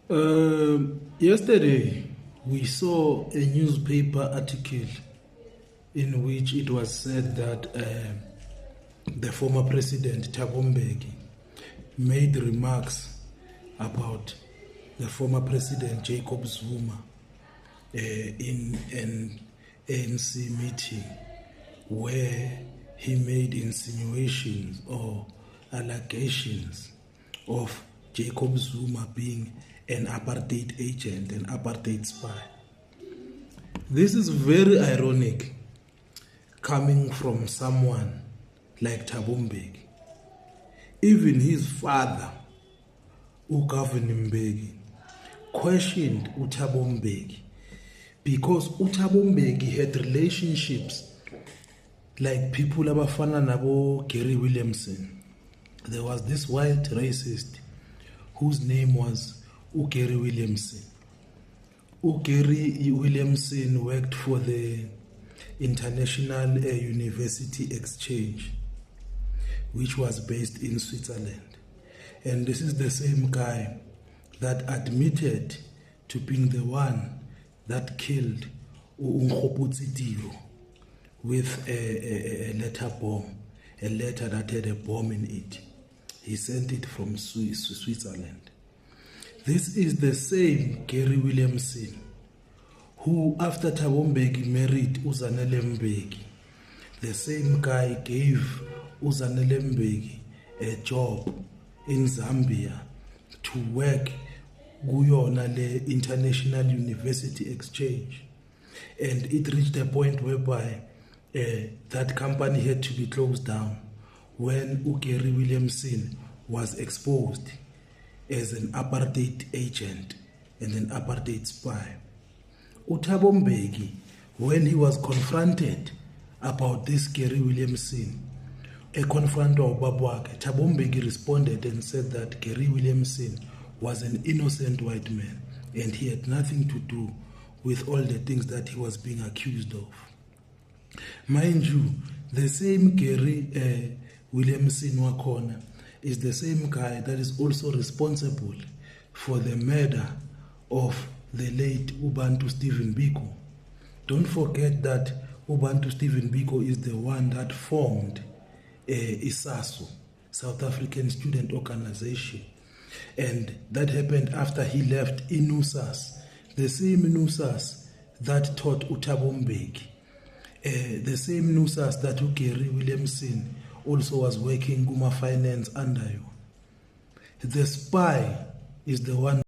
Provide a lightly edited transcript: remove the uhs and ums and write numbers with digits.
Yesterday, we saw a newspaper article in which it was said that the former president, Thabo Mbeki, made remarks about the former president, Jacob Zuma, in an ANC meeting where he made insinuations or allegations of Jacob Zuma being an apartheid agent, an apartheid spy. This is very ironic coming from someone like Thabo Mbeki. Even his father, uGovan Mbeki, questioned uThabo Mbeki because uThabo Mbeki had relationships like people abafana nabo Gary Williamson. There was this white racist whose name was Gary Williamson. Gary Williamson worked for the International University Exchange, which was based in Switzerland. And this is the same guy that admitted to being the one that killed uNkgopotse Tiro with a letter bomb, a letter that had a bomb in it. He sent it from Switzerland. This is the same Gary Williamson who, after Thabo Mbeki married Uzanele Mbeki, the same guy gave Uzanele Mbeki a job in Zambia to work kuyona le International University Exchange. And it reached a point whereby that company had to be closed down when Gary Williamson was exposed as an apartheid agent and an apartheid spy. uThabo Mbeki, when he was confronted about this Gary Williamson, confronted Babwake, Thabo Mbeki responded and said that Gary Williamson was an innocent white man and he had nothing to do with all the things that he was being accused of. Mind you, the same Gary Williamson wakhona is the same guy that is also responsible for the murder of the late Ubantu Stephen Biko. Don't forget that Ubantu Stephen Biko is the one that formed ISASO, South African Student Organization. And that happened after he left INUSAS, the same NUSAS that taught uThabo Mbeki, the same NUSAS that Gary Williamson also was working Guma Finance under you. The spy is the one